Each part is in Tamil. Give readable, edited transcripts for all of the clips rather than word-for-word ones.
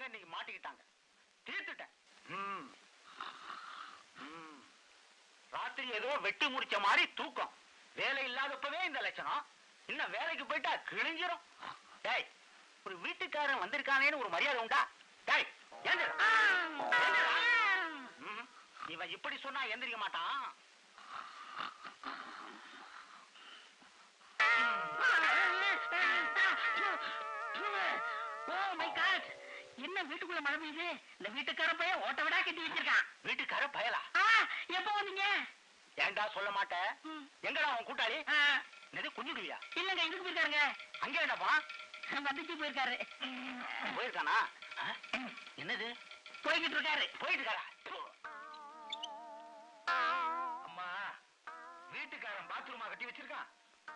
பசங்க இன்னைக்கு மாட்டிக்கிட்டாங்க. தீர்த்துட்டேன். ராத்திரி ஏதோ வெட்டு முடிச்ச மாதிரி தூக்கம். வேலை இல்லாதப்பவே இந்த லட்சணம். இன்னும் வேலைக்கு போயிட்டா கிழிஞ்சிரும். டேய், ஒரு வீட்டுக்காரன் வந்திருக்கானேன்னு ஒரு மரியாதை உண்டா? டேய், இவன் இப்படி சொன்னா எந்திரிக்க மாட்டான். என்ன வீட்டுக்குள்ள மழை பெய்யுது? இந்த வீட்டுக்கார பையன் ஓட்ட விடா கட்டி வச்சிருக்கான். வீட்டுக்கார பயலா? எப்ப வந்தீங்க? ஏண்டா சொல்ல மாட்டேன். எங்கடா அவன் கூட்டாளி? குஞ்சுடுவியா? இல்லங்க, இதுக்கு போயிருக்காருங்க. அங்கே என்னப்பா? வந்துச்சு போயிருக்காரு. போயிருக்கானா? என்னது போய்கிட்டு இருக்காரு? போயிட்டு இருக்காரா? அம்மா, வீட்டுக்காரன் பாத்ரூமா கட்டி வச்சிருக்கான்.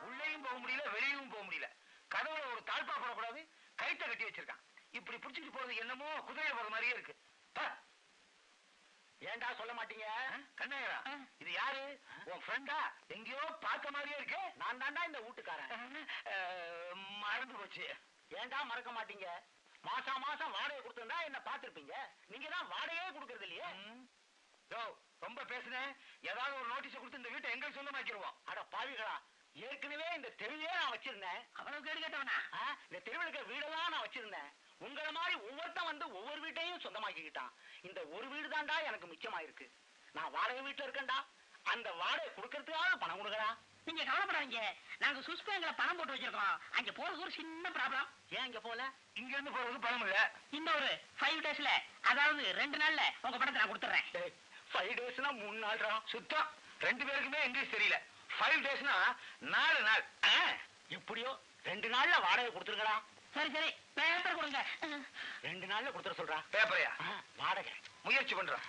உள்ளேயும் போக முடியல, வெளியும் போக முடியல. கதவுல ஒரு தாழ்பா போடக்கூடாது, கைட்ட கட்டி வச்சிருக்கான். இப்படி புடிச்சிட்டு போறது என்னமோ குதிரையில போற மாதிரியே இருக்கு. ஏண்டா சொல்ல மாட்டீங்க? கண்ணாயிரா, இது யாரு? உன் ஃப்ரெண்டா? எங்கேயோ பார்த்த மாதிரியே இருக்கு. நான் தாண்டா இந்த வீட்டுக்காரன். மறந்து போச்சு. ஏண்டா மறக்க மாட்டீங்க? மாசம் மாசம் வாடகை கொடுத்திருந்தா என்ன பார்த்திருப்பீங்க. நீங்க தான் வாடகையே கொடுக்கறது இல்லையே. ரொம்ப பேசுனேன். ஏதாவது ஒரு நோட்டீஸ் கொடுத்து இந்த வீட்டை எங்களுக்கு சொந்தமாக்கிடுவோம். அட பாவிகளா, ஏற்கனவே இந்த தெருவே நான் வச்சிருந்தேன். அவ்வளவு கேடு கேட்டவனா? இந்த தெருவில் இருக்கிற வீடெல்லாம் நான் வச்சிருந்தேன். உங்களை மாதிரி ஒவ்வொருத்தன் வந்து ஒவ்வொரு வீட்டையும் சொந்தமாக்கிக்கிட்டான். இந்த ஒரு வீடு தாண்டா எனக்கு மிச்சமாயிருக்கு. நான் வாடகை வீட்டுல இருக்கேன்டா. அந்த வாடகை கொடுக்கறதுக்காக பணம் கொடுக்கறா. நீங்க கவலைப்படாதீங்க, நாங்க சுவிஸ் பேங்க்ல பணம் போட்டு வச்சிருக்கோம். அங்க போறது ஒரு சின்ன ப்ராப்ளம். ஏன் இங்க போல? இங்க இருந்து போறதுக்கு பணம் இல்ல. இன்னொரு 5 daysல, அதாவது 2 நாள்ல உங்க பணத்தை நான் கொடுத்துறேன். 5 daysனா 3 நாள்ரா. சுத்தம் 2 பேருக்குமே இங்கிலீஷ் தெரியல. 5 daysனா 4 நாள். எப்படியோ 2 நாள்ல வாடகை கொடுத்துருக்கடா. சரி சரி, பேப்பர் கொடுங்க. 2 நாள்ல கொடுத்துட சொல்றா. பேப்பரையா? வாடகை முயற்சி பண்றான்.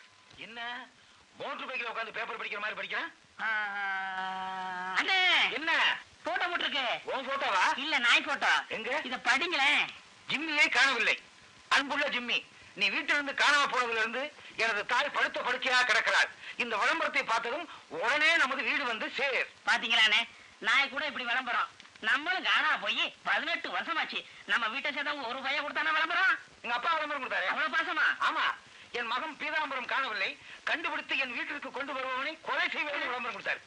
என்ன மோட்டர் பைக்ல உட்காந்து பேப்பர் படிக்கிற மாதிரி படிக்கிறான்? அண்ணே, என்ன போட்டோ போட்டிருக்கு? உன் போட்டோவா? இல்ல, நாய் போட்டோ. எங்க? இத படிங்களேன். ஜிம்மியை காணவில்லை. அன்புள்ள ஜிம்மி, நீ வீட்டிலிருந்து காணாம போனதுல இருந்து எனது தாய் படுத்த படுக்கையா கிடக்கிறாள். இந்த விளம்பரத்தை பார்த்ததும் உடனே நமது வீடு வந்து சேர். பாத்தீங்களானே, நாய் கூட இப்படி விளம்பரம். நம்மளும் காணா போய் 18 வருஷமாச்சு. நம்ம வீட்டை சேர்ந்தவங்க ஒரு பையன் கொடுத்தானா விளம்பரம்? எங்க அப்பா விளம்பரம் கொடுத்தாரு. அவ்வளவு பாசமா? ஆமா. என் மகன் பீதாம்பரம் காணவில்லை, கண்டுபிடித்து என் வீட்டிற்கு கொண்டு வருபவனை கொலை செய்வது விளம்பரம் கொடுத்தாரு.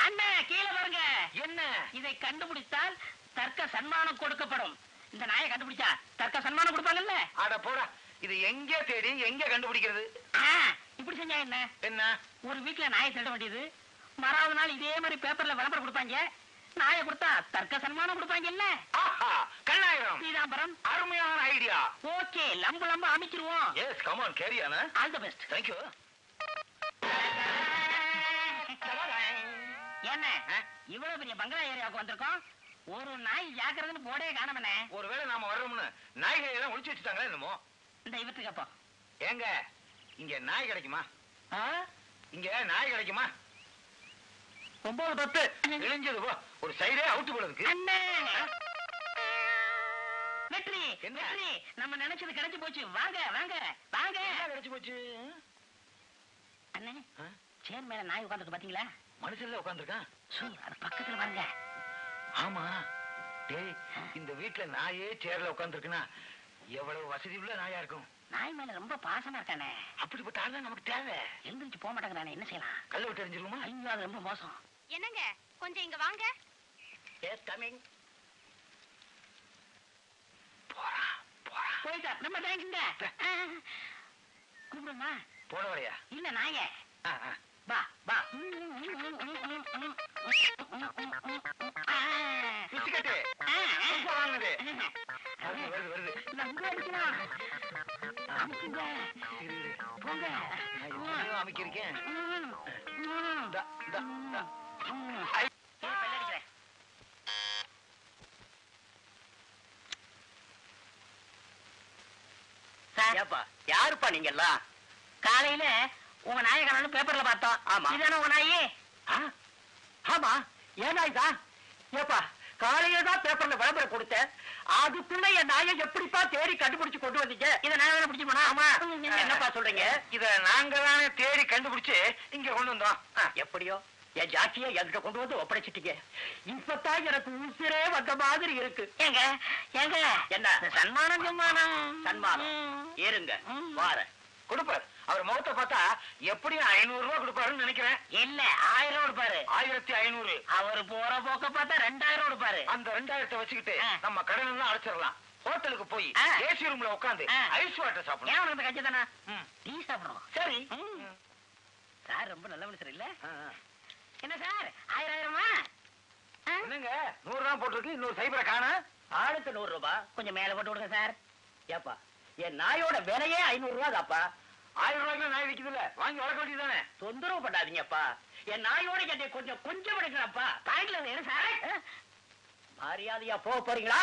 அண்ணா, கீழே பாருங்க. என்ன? இதை கண்டுபிடித்தால் தர்க்க சன்மானம் கொடுக்கப்படும். இந்த நாயை கண்டுபிடிச்சா தர்க்க சன்மானம் கொடுப்பாங்கல்ல? அட போடா, இது எங்க தேடி எங்க கண்டுபிடிக்கிறது? இப்படி செஞ்சா என்ன? என்ன? ஒரு வீட்டுல நாயை தேட வேண்டியது, மறாவது நாள் இதே மாதிரி பேப்பர்ல விளம்பரம் கொடுப்பாங்க. நாயை கொடுத்தா தர்க்க சன்மானம் கொடுப்பாங்க இல்ல? கண்ணாயிரம், பீதாம்பரம், அருமையான ஐடியா. ஓகே, லம்பு லம்பு அமைச்சிருவோம். Yes, come on, carry on. All the best. Thank you. என்ன இவ்வளவு பெரிய பங்களா ஏரியாவுக்கு வந்திருக்கோம், ஒரு நாய் ஜாக்கிரதைன்னு போடே காணமனே. ஒருவேளை நாம வர்றோம்னு நாய்களை எல்லாம் ஒளிச்சு வச்சுட்டாங்களா என்னமோ? இந்த இவத்துக்கு அப்போ ஏங்க, இங்க நாய் கிடைக்குமா? இங்க நாய் கிடைக்குமா? 9-10 இழிஞ்சது போ. ஒரு சைடே அவுட்டு போடுறதுக்கு. அண்ணே, வெற்றி என்ன? வெற்றி, நம்ம நினைச்சது கிடைச்சு போச்சு. வாங்க வாங்க வாங்க. கிடைச்சு போச்சு. அண்ணே, சேர் மேல நாய் உட்கார்ந்துருக்கு பாத்தீங்களா? மனுஷன்ல உட்கார்ந்துருக்கான். அது பக்கத்துல பாருங்க. ஆமா. டேய், இந்த வீட்டுல நாயே சேர்ல உட்கார்ந்துருக்குன்னா எவ்வளவு வசதி உள்ள நாயா இருக்கும். நாய் மேல ரொம்ப பாசமா இருக்கானே. அப்படிப்பட்ட ஆள் நமக்கு தேவை. எழுந்திருச்சு போக மாட்டாங்க. என்ன செய்யலாம்? கல்ல விட்டு எரிஞ்சிருமா? ஐயோ, அது ரொம்ப மோசம். என்னங்க, கொஞ்சம் இங்க வாங்க. Yes, coming. போறா போறா. போயிட்டா. ரொம்ப தேங்க்ஸ்ங்க. கூப்பிடுமா? போட வரையா? இல்ல, நாயே. வா வா. பிச்சுக்கட்டு வாங்கினது வருது வருது. போங்க, அமைக்கிருக்கேன். யாருப்பா நீங்க எல்லாம்? காலையில உங்க நாயை காணோம்னு பேப்பர்ல பார்த்தோம். ஆமா, இதானே உங்க நாயே? ஆமா, ஏன் நாய் தான். ஏப்பா, காலையில தான் பேப்பர்ல விளம்பரம் கொடுத்தேன். அதுக்குள்ள என் நாயை எப்படிப்பா தேடி கண்டுபிடிச்சு கொண்டு வந்தீங்க? இதை நாங்க பிடிச்சு போனா? ஆமா. என்னப்பா சொல்றீங்க? இத நாங்க தானே தேடி கண்டுபிடிச்சு இங்க கொண்டு வந்தோம். எப்படியோ என் ஜாக்கியை என்கிட்ட கொண்டு வந்து ஒப்படைச்சிட்டீங்க. இப்பதான் எனக்கு உசிரே வந்த மாதிரி இருக்கு. ஏங்க ஏங்க என்ன சன்மானம் சன்மானம் ஏறுங்க வார கொடுப்பாரு. அவர் முகத்தை பார்த்தா எப்படியும் 500 ரூபாய் கொடுப்பாருன்னு நினைக்கிறேன். இல்ல 1000 கொடுப்பாரு. 1500. அவரு போற போக்க பார்த்தா 2000 கொடுப்பாரு. அந்த 2000 வச்சுக்கிட்டு நம்ம கடன் எல்லாம் அடைச்சிடலாம். ஹோட்டலுக்கு போய் ஏசி ரூம்ல உட்காந்து ஐஸ் வாட்டர் சாப்பிடணும். ஏன் உனக்கு கட்சி தானே டீ சாப்பிடணும். சரி சார் ரொம்ப நல்ல மனுஷர் இல்ல? என்ன சார் 1000 என்னங்க 100 தான் போட்டிருக்கு, இன்னொரு சைபரை காணா. ஆளுக்கு 100 ரூபாய். கொஞ்சம் மேல போட்டு விடுங்க சார். ஏப்பா என் நாயோட விலையே 500 ரூபாய் தாப்பா. 1000 ரூபாய்க்கு நாய் விக்குது இல்ல, வாங்கி வளர்க்க வேண்டியதானே. தொந்தரவு பண்ணாதீங்கப்பா. என் நாயோட என்னை கொஞ்சம் எடுக்கிறப்பா. பாக்கெட்ல என்ன சார்? மரியாதையா போக போறீங்களா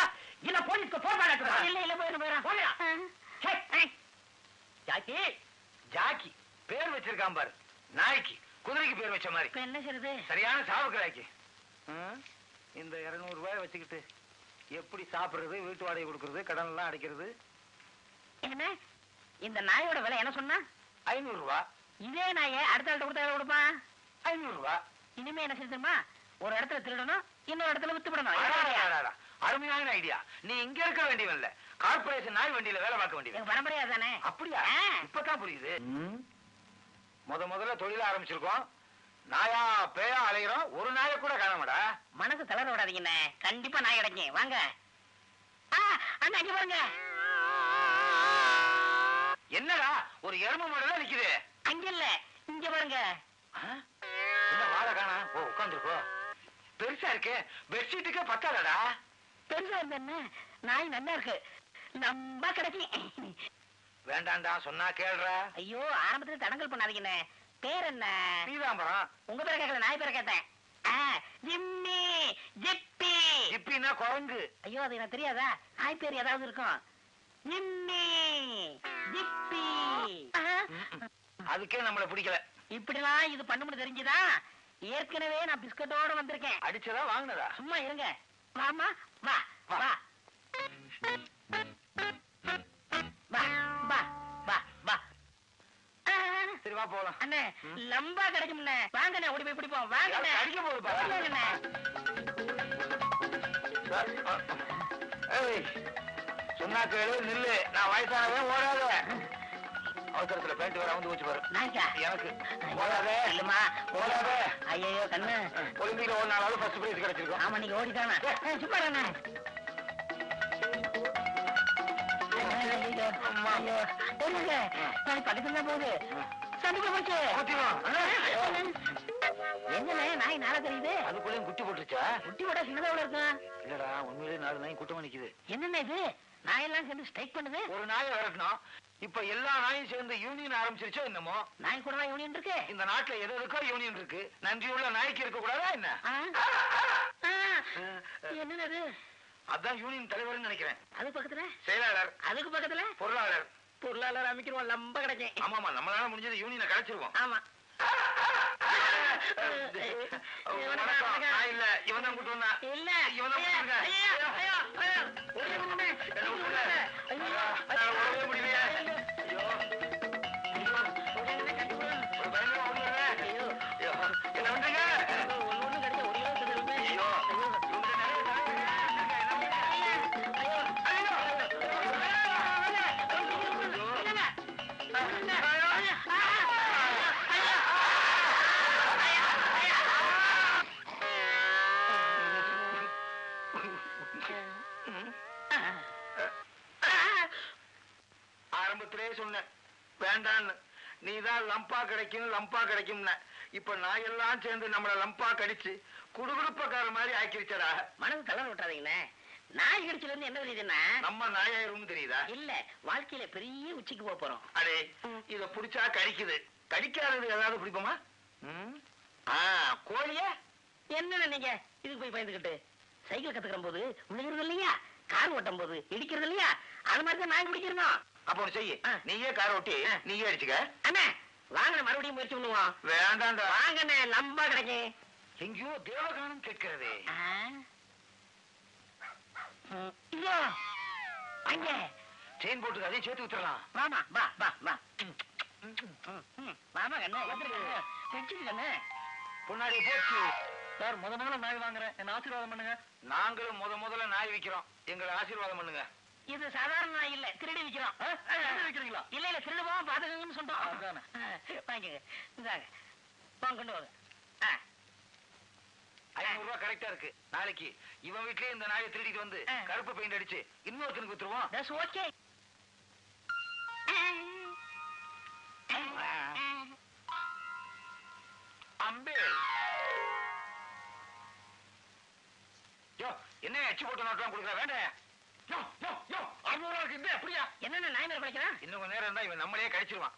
இல்ல போலீஸ்க்கு போன் பண்ண? இல்ல போயிடும். ஜாக்கி ஜாக்கி பேர் வச்சிருக்கான் பாரு. நாய்க்கு குதிரைக்கு பேர் வச்ச மாதிரி. என்ன செய்யுது? சரியான சாவுக்கிறாய்க்கு. இந்த 200 ரூபாய் வச்சுக்கிட்டு எப்படி சாப்பிடுறது, வீட்டு வாடகை கொடுக்கறது, கடன் எல்லாம் அடைக்கிறது? என்ன இந்த நாயோட விலை என்ன சொன்னா? 500 ரூபாய். இதே நாயை அடுத்த ஆள்கிட்ட கொடுத்தா கொடுப்பான் 500 ரூபாய். இனிமே என்ன செய்யுமா, ஒரு இடத்துல திருடணும், இன்னொரு இடத்துல வித்து விடணும். அருமையான ஐடியா. நீ இங்க இருக்க வேண்டியவன் இல்ல, கார்பரேஷன் நாய் வண்டியில வேலை பார்க்க வேண்டியவன். பரம்பரையா தானே? அப்படியா? இப்பதான் புரியுது. முதல்ல தொழில ஆரம்பிச்சிருக்கோம். நாயா பேயா அலைகிறோம், ஒரு நாயை கூட காணமாடா. மனசு தளர விடாதீங்கண்ணே, கண்டிப்பா நாய் கிடைக்கும். வாங்க அண்ணா இங்க பாருங்க. என்னடா ஒரு எருமை மாடல நிக்குது? அங்க இல்ல இங்க பாருங்க. என்ன வாழ காணா? ஓ உட்காந்துருக்கோ. பெருசா இருக்கு, பெட்ஷீட்டுக்கே பத்தாதடா. பெருசா இருந்த என்ன, நாய் நல்லா இருக்கு, நம்ம கிடைக்கும். வேண்டாண்டா சொன்னா கேள்றா. ஐயோ ஆரம்பத்துல தடங்கல் பண்ணாதீங்கண்ணே. பேர் என்ன? பீதாம்பரம். உங்க பேரை கேட்கல, நாய் பேரை கேட்டேன். ஜிம்மி ஜிப்பி. ஜிப்பினா குரங்கு. ஐயோ அது எனக்கு தெரியாதா? நாய் பேர் ஏதாவது இருக்கும். ஜிம்மி ஜிப்பி. அதுக்கே நம்மள பிடிக்கல. இப்படிலாம் இது பண்ணும்னு தெரிஞ்சுதா ஏற்கனவே நான் பிஸ்கட்டோட வந்திருக்கேன். அடிச்சதா வாங்கினதா? சும்மா இருங்க. வாமா வா வா வா வா வா வா. சரி வா போலாம். அண்ணே லம்பா கிடைக்கும்ண்ணே, வாங்கண்ணே ஓடி போய் பிடிப்போம். வாங்கண்ணே. அடிக்க போகுது வாங்கண்ணே. சொன்னா கேளு, நில்லு. நான் வயசானவன், ஓடாத. அவசரத்துல பேண்ட் வேற வந்து வச்சு பாரு. நாய்க்கா எனக்கு ஓடாத. இல்லம்மா ஓடாத. ஐயோ கண்ணு. ஒலிம்பிக்ல ஒரு நாளாவது ஃபர்ஸ்ட் பிரைஸ் கிடைச்சிருக்கும். ஆமா நீங்க ஓடிதானே. சும்மா இருங்க. பக்கத்துல போகுது. சண்டிப்பா போச்சு. என்னண்ணே நாய் நாளா தெரியுது? அதுக்குள்ளேயும் குட்டி போட்டுருச்சா? குட்டி போட்டா சின்னதா இருக்கும். இல்லடா உண்மையிலேயே 4 நாய் கூட்டமா நிக்குது. என்னென்ன இது நாயெல்லாம் சேர்ந்து ஸ்ட்ரைக் பண்ணுது? ஒரு நாயை விரட்டணும், இப்ப எல்லா நாயும் சேர்ந்து யூனியன் ஆரம்பிச்சிருச்சோ என்னமோ. நாய் கூட யூனியன் இருக்கு இந்த நாட்டுல எது இருக்கோ யூனியன் இருக்கு. நன்றியுள்ள நாய்க்கு இருக்க கூடாதா என்ன? என்னது? அதான் யூனியன் தலைவர்னு நினைக்கிறேன். அது பக்கத்துல செயலாளர், அதுக்கு பக்கத்துல பொருளாளர். பொருளாளர் அமைக்கிறோம், லம்ப கிடைக்கும். ஆமாமா நம்மளால முடிஞ்சது யூனியனை கலைச்சிருவோம். ஆமா. இல்ல இவன் தான் கூட்டு வந்தா. இல்ல இவன் தான் முடியலையே. என்ன பண்றீங்க? ஆரம்பத்திலே சொன்னேன் வேண்டான்னு. நீதான் லம்பா கிடைக்கும் லம்பா கிடைக்கும்ன. இப்ப நாயெல்லாம் சேர்ந்து நம்மள லம்பா கடிச்சு குடுகுடுப்பக்கார மாதிரி ஆக்கிருச்சடா. மனசு தளர விட்டாதீங்கண்ணே. நாய் கடிச்சல இருந்து என்ன தெரியுதுன்னா நம்ம நாயாயிரும் தெரியுதா? இல்ல வாழ்க்கையில பெரிய உச்சிக்கு போக போறோம். அடே இத புடிச்சா கடிக்குது, கடிக்காதது ஏதாவது பிடிப்போமா? கோழிய என்ன நீங்க இதுக்கு போய் பயந்துகிட்டு? சைக்கிள் கத்துக்கிற போது விழுகிறது இல்லையா, கார் ஓட்டும் போது இடிக்கிறது இல்லையா, அது மாதிரிதான் நாய் பிடிக்கிறோம். அப்ப ஒண்ணு செய்ய, நீயே கார் ஓட்டி நீயே அடிச்சுக்க. அண்ணா வாங்க மறுபடியும் முயற்சி பண்ணுவோம். வேண்டாண்டா. வாங்கண்ணே லம்பா கிடைக்கும். எங்கேயோ தேவகானம் கேட்கிறதே. இதோ அங்க செயின் போட்டு அதையும் சேர்த்து விட்டுறலாம். வாமா வா வா வா. வாமா கண்ணு வந்துருக்கு கண்ணு. பொன்னாடி போச்சு. சார் முதல்ல நாய் வாங்குறேன், என்ன ஆசீர்வாதம் பண்ணுங்க. நாங்களும் முதல்ல நாய் விக்கிறோம், எங்களை ஆசீர்வாதம் பண்ணுங்க. இது சாதாரண நாய் இல்ல, திருடி விக்கிறோம். வைக்கிறீங்களா? இல்ல திருடுவோம், பாத்துக்கங்கன்னு சொல்றோம். வாங்கிக்கங்க, இந்தாங்க போங்க, கொண்டு வாங்க. 500 ரூபாய் கரெக்டா இருக்கு. நாளைக்கு இவன் வீட்லயே இந்த நாயை திருடிட்டு வந்து கருப்பு பெயிண்ட் அடிச்சு இன்னொருத்தனுக்கு வித்துருவோம். That's okay. அம்பே யோ, என்ன அச்சு போட்டு நோட்டெல்லாம் கொடுக்குற? வேண்டாம். யோ யோ யோ, 600 ரூபாய்க்கு இந்த அப்படியா? என்னென்ன நாய் மேல படிக்கிறான்? இன்னும் கொஞ்ச நேரம் இருந்தா இவன் நம்மளையே கடிச்சிருவான்.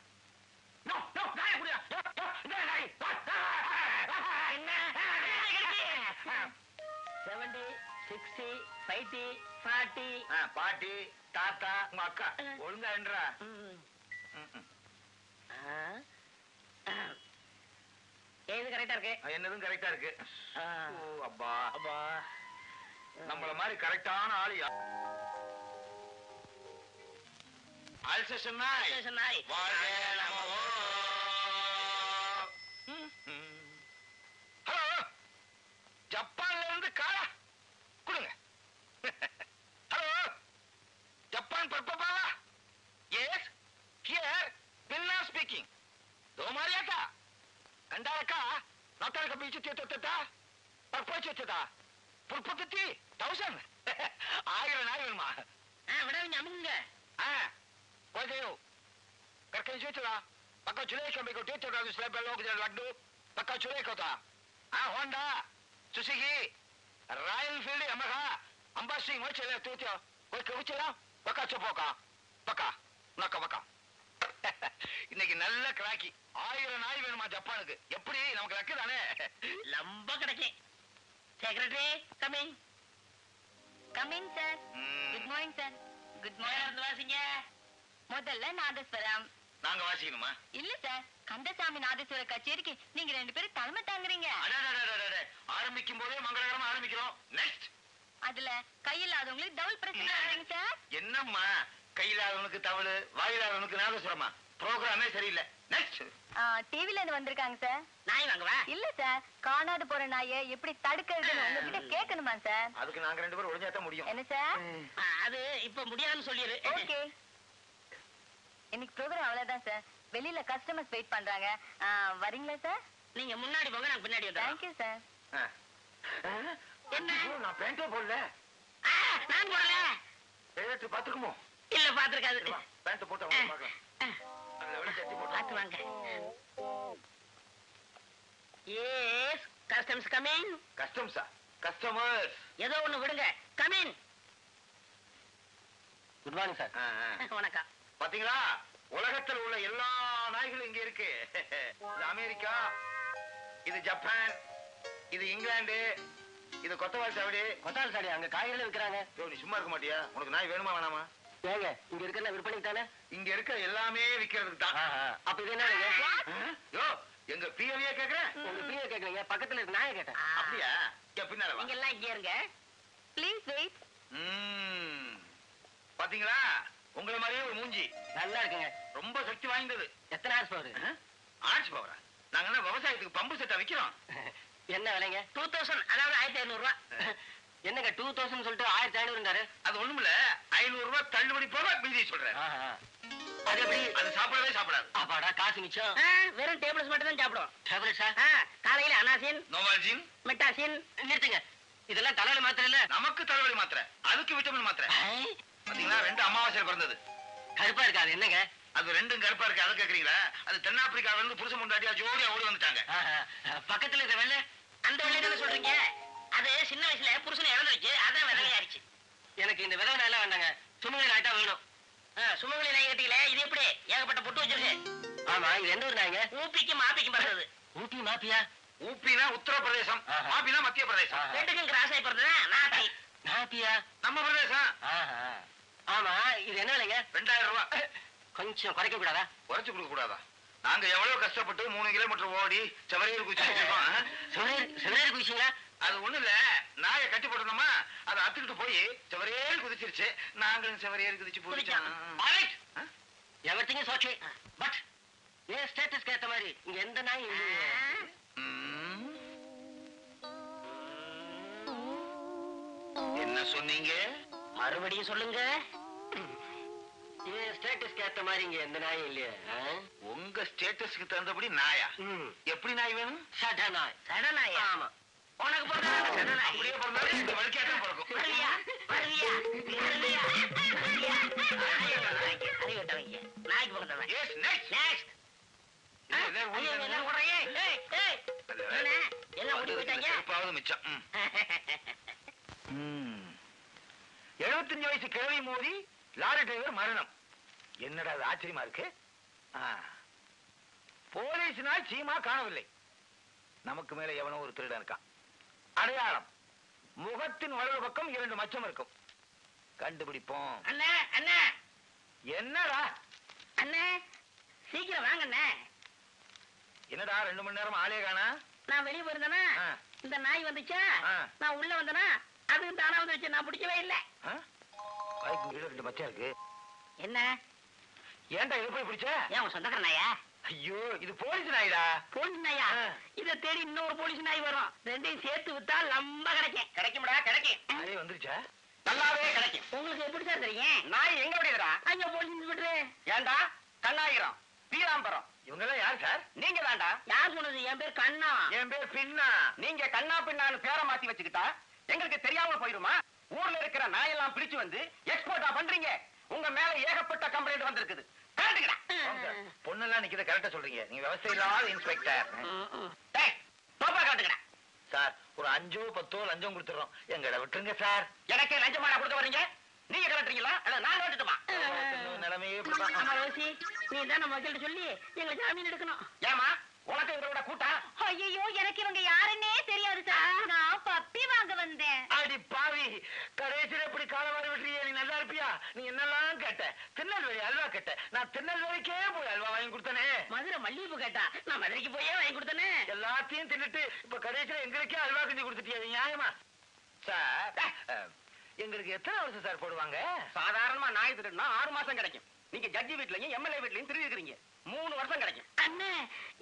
யோ யோ, நாயை குடியா. யோ யோ, இந்த நாய். என்ன 70 60 50 40. பாட்டி, தாத்தா, உங்க அக்கா ஒழுங்கா என்றா. ஏது கரெக்டா இருக்கு? என்னதும் கரெக்டா இருக்கு. ஓ அப்பா, அப்பா, நம்மள மாதிரி கரெக்டான ஆளியா? ஆல்சேஷன் நாய். ஸ்டேஷன் நாய். வாழ்க நமோ. ஹலோ, ஜப்பான்ல இருந்து காளா கொடுங்க. ஹலோ, ஜப்பான் பர்பபா. எஸ், ஹியர் பின்னா ஸ்பீக்கிங். தோமாரியாக்கா கண்டாரக்கா நாத்தாரக்க பீச்சு தேத்தா பர்போச்சா புற்பத்தி 1000. 1000 நாய் வேணுமா? விடாதீங்க, அமுங்க. போதையோ கற்கை சேர்த்துடா. பக்கம் சுலேஷம் போய் தேத்தோட ஸ்லேப் எல்லாம் லட்டு பக்கம் சுலேக்கோதா. Honda, Suzuki, Royal field, Yamaha, அம்பாசிங் வச்சல தூத்தியோ कोई कविचला பக்கா சோப்போக்கா பக்கா நக்க பக்கா. இன்னைக்கு நல்ல கிராக்கி. 1000 நாய் வேணுமா ஜப்பானுக்கு? எப்படி நமக்கு லக்கு தானே? லம்ப கிடைக்கும். Secretary coming. Coming sir. Good morning sir. Good morning. வாசிங்க. முதல்ல நாதஸ்வரம். நாங்க வாசிக்கணுமா? இல்ல சார், கந்தசாமி நாதஸ்வர கச்சேரிக்கு நீங்க 2 பேரும் தலைமை தாங்குறீங்க. ஆரம்பிக்கும் போதே மங்களகரமா ஆரம்பிக்கிறோம். நெக்ஸ்ட் அதுல கையில்லாதவங்களுக்கு டபுள் பிரச்சனை ஆகுறீங்க சார். என்னம்மா கையில்லாதவனுக்கு தவளு, வாயில்லாதவனுக்கு நாதஸ்வரமா? ப்ரோகிராமே சரியில்லை. நெக்ஸ்ட் டிவில இருந்து வந்திருக்காங்க சார். நாய் வாங்கவா? இல்ல சார், காணாது போற நாயை எப்படி தடுக்கிறதுன்னு உங்ககிட்ட கேட்கணுமா சார்? அதுக்கு நாங்க 2 பேரும் ஒளிஞ்சாதான் முடியும். என்ன சார்? அது இப்ப முடியாதுன்னு சொல்லிரு. ஓகே, இன்னைக்கு ப்ரோக்ராம் அவ்வளவுதான் சார். வெளியில கஸ்டமர்ஸ் வெயிட் பண்றாங்க. வரீங்களா சார்? நீங்க முன்னாடி போங்க, நான் பின்னாடி வந்துறேன். Thank you sir. என்ன? நான் பேண்டே போடல. நான் போடல. எழுத்து பாத்துக்குமோ? இல்ல பாத்துருக்காது. பேண்ட் போட்டு அவங்க பார்க்கலாம். பாத்து வாங்க. Yes, customers coming. கஸ்டம்ஸா? கஸ்டமர்ஸ் ஏதோ ஒண்ணு விடுங்க. கமிங். Good morning sir. வணக்கம். பாத்தீங்களா, உலகத்தில் உள்ள எல்லா நாய்களும் இங்க இருக்கு. இது அமெரிக்கா, இது ஜப்பான், இது இங்கிலாந்து, இது கொத்தவால் சாவடி. கொத்தாள் சாடி அங்க காய்கறி விற்கிறாங்க. நீ சும்மா இருக்க மாட்டியா? உனக்கு நாய் வேணுமா வேணாமா? ஏங்க இங்க இருக்கிற விற்பனைக்கு தானே? இங்க இருக்க எல்லாமே விக்கிறதுக்கு தான். அப்ப இது என்ன? யோ, எங்க பிஏவியே கேக்குறேன். உங்க பிஏ கேக்குறீங்க, பக்கத்துல இருக்க நாயை கேட்டேன். அப்படியா? பின்னால வா. நீங்க எல்லாம் இங்க இருங்க. Please wait. பாத்தீங்களா, உங்களை மாதிரியே ஒரு மூஞ்சி. நல்லா இருக்குங்க. ரொம்ப சக்தி வாய்ந்தது. எத்தனை ஹார்ஸ் பவர்? ஆட்சி பவரா? நாங்க என்ன விவசாயத்துக்கு பம்பு செட்டா விக்கிறோம்? என்ன விலைங்க? 2000, அதாவது 1500 ரூபாய். என்னங்க 2000 சொல்லிட்டு 1500 அது ஒண்ணுமில்ல, 500 ரூபாய் தள்ளுபடி போக மீதி சொல்றேன். அது எப்படி? அது சாப்பிடவே சாப்பிடாது. அப்பாடா, காசு மிச்சம். வெறும் டேபிள்ஸ் மட்டும் தான் சாப்பிடுவோம். டேப்லெட்ஸா? காலையில அனாசின், நோவால்ஜின், மெட்டாசின். நிறுத்துங்க, இதெல்லாம் தலைவலி மாத்திரை இல்ல. நமக்கு தலைவலி மாத்திரை, அதுக்கு விட்டமின் மாத்திரை. பாத்தீங்களா, 2 அமாவாசை பிறந்தது. கருப்பா இருக்காது என்னங்க? அது 2ம் கருப்பா இருக்கு. அதை கேக்குறீங்களா? அது தென்னாப்பிரிக்காவில இருந்து புருஷன் முண்டாட்டியா ஜோடியா ஓடி வந்துட்டாங்க. பக்கத்துல இருக்க வெள்ளை, அந்த வெள்ளை தானே சொல்றீங்க? அது சின்ன வயசுல புருஷனை இறந்துருச்சு, அதான் விதவையாயிருச்சு. எனக்கு இந்த விதவை நாயெல்லாம் வேண்டாங்க, சுமங்கலி நாய்ட்டா வேணும். சுமங்கலி நாய் கட்டிக்கல, இது எப்படி ஏகப்பட்ட பொட்டு வச்சிருக்கு? ஆமா, இது எந்த ஒரு நாய்ங்க? ஊப்பிக்கும் மாப்பிக்கும் பிறந்தது. ஊட்டி மாப்பியா? ஊப்பினா உத்தரப்பிரதேசம், மாப்பினா மத்திய பிரதேசம். ரெண்டுக்கும் கிராஸ் ஆகி பிறந்தது நாப்பி. நாப்பியா? நம்ம பிரதேசம். ஆமா, இது என்ன விலைங்க? 2000 ரூபாய். கொஞ்சம் குறைக்க கூடாதா? குறைச்சு கொடுக்க கூடாதா? நாங்க எவ்வளவு கஷ்டப்பட்டு 3 கிலோமீட்டர் ஓடி செவரையில் குதிச்சிருக்கோம். சிவரேறு குதிச்சீங்களா? அது ஒண்ணு இல்ல, நாயை கட்டி போட்டோமா, அதை அத்துக்கிட்டு போய் செவரையில் குதிச்சிருச்சு. நாங்களும் செவரையில் குதிச்சு போயிட்டோம். எவர்த்திங்க சோச்சு. பட் ஏன் ஸ்டேட்டஸ்க்கு ஏத்த மாதிரி இங்க எந்த நாயும் இல்லையே. என்ன சொன்னீங்க? மறுபடியும் சொல்லுங்க. இது ஸ்டேட்டஸ்க்கு ஏத்த மாதிரி இங்க எந்த நாயும் இல்லையா? உங்க ஸ்டேட்டஸ்க்கு தகுந்தபடி நாயா? எப்படி நாய் வேணும்? சட நாய். சடனாயா? ஆமா. உனக்கு பிறந்த சடனாய். அப்படியே பிறந்தாலும் இந்த வழுக்கையாத்தான் பிறக்கும். வருவியா? வருவியா? வருவியா? வருவியா? அறிவிட்டவங்க. நாய்க்கு பிறந்தவன். Yes, next. Next. என்ன ஐயோ, எல்லாம் ஓடுறாங்க. ஏய், ஏய். என்ன? எல்லாம் ஓடி போயிட்டாங்க. செருப்பாவது மிச்சம். 75 வயசு கிழவி மோதி லாரி டிரைவர் மரணம். என்னடா அது ஆச்சரியமா இருக்கு. போலீஸ்னால் சீமா காணவில்லை. நமக்கு மேல எவனோ ஒரு திருடன் இருக்கான். அடையாளம் முகத்தின் வலது பக்கம் 2 மச்சம் இருக்கும். கண்டுபிடிப்போம். அண்ணே, அண்ணே, என்னடா அண்ணே, சீக்கிரம் வாங்க அண்ணே. என்னடா 2 மணி நேரம் ஆளே காணா? நான் வெளியே போயிருந்தேனா இந்த நாய் வந்துச்சா, நான் உள்ள வந்தேனா அது தானா வந்துச்சு. நான் பிடிக்கவே இல்லை. அதுக்கு கீழே 2 மச்சம் இருக்கு. என்ன? ஏன்டா இது போய் பிடிச்ச? ஏன் உன் சொந்தக்கார நாயா? ஐயோ, இது போலீஸ் நாய்டா. போலீஸ் நாயா? இதை தேடி இன்னொரு போலீஸ் நாய் வரும். ரெண்டையும் சேர்த்து வித்தா லம்ப கிடைக்கும். கிடைக்கும்டா, கிடைக்கும். அதே வந்துருச்சா? நல்லாவே கிடைக்கும். உங்களுக்கு எப்படி சார் தெரியும்? நாய் எங்க ஓடிடுறா? ஐயோ, போலீஸ் இன்ஸ்பெக்டர். ஏண்டா கண்ணாயிரம் பீராம்பரம் இவங்க எல்லாம் யார் சார்? நீங்க தாண்டா. யார் சொன்னது? என் பேர் கண்ணா. என் பேர் பின்னா. நீங்க கண்ணா பின்னான்னு பேரை மாத்தி வச்சுக்கிட்டா எங்களுக்கு தெரியாம போயிருமா? ஊர்ல இருக்கிற நாயெல்லாம் பிடிச்சு வந்து எக்ஸ்போர்ட்டா பண்றீங்க. உங்க மேல ஏகப்பட்ட கம்ப்ளைண்ட் வந்திருக்குது. கேட்டுக்கடா. பொண்ணெல்லாம் நிக்கிறத கரெக்டா சொல்றீங்க. நீங்க விவசாய இல்லாத இன்ஸ்பெக்டர். டேய், தோப்பா காட்டுக்கடா. சார், ஒரு 5 10 லஞ்சம் கொடுத்துறோம். எங்கட விட்டுருங்க சார். எனக்கே லஞ்சமா கொடுக்க வர்றீங்க? நீங்க கலட்டுறீங்களா இல்ல நான் கலட்டுமா? நிலைமையே ஆமா, ரோசி, நீ தான் நம்ம வக்கீல்ட்ட சொல்லி எங்களை ஜாமீன் எடுக்கணும். ஏமா உனக்கு இவரோட கூட்டா? ஐயோ, எனக்கு இவங்க யாருன்னே தெரியாது சார். நான் பப்பி வாங்க வந்தேன். அடி பாவி, கடைசியில இப்படி காலவாரி விட்டுறியே. நீ நல்லா இருப்பியா? நீ என்னெல்லாம் கேட்ட? திருநெல்வேலி அல்வா கேட்ட. நான் திருநெல்வேலிக்கே போய் அல்வா வாங்கி கொடுத்தனே. மதுரை மல்லிகைப்பூ கேட்டா நான் மதுரைக்கு போயே வாங்கி கொடுத்தனே. எல்லாத்தையும் தின்னுட்டு இப்ப கடைசியில எங்களுக்கே அல்வா கிண்டி கொடுத்துட்டியா? அது நியாயமா சார்? எங்களுக்கு எத்தனை வருஷம் சார் போடுவாங்க? சாதாரணமா நாய் திருடுனா 6 மாசம் கிடைக்கும். நீங்க ஜட்ஜி வீட்லயும் எம்எல்ஏ வீட்லயும் திருடி இருக்கீங்க. 3 வருஷம் கிடைக்கும். அண்ணே,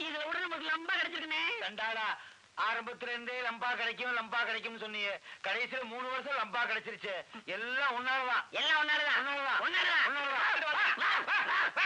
இதுல விட நமக்கு லம்பா கிடைச்சிருக்குனே. தண்டாடா, ஆரம்பத்துல இருந்தே லம்பா கிடைக்கும் லம்பா கிடைக்கும்னு சொன்னீங்க. கடைசியில 3 வருஷம் லம்பா கிடைச்சிருச்சு. எல்லாம் ஒன்னாலதான். எல்லாம் ஒன்னாலதான். ஒன்னாலதான். ஒன்னாலதான். ஒன்னாலதான்.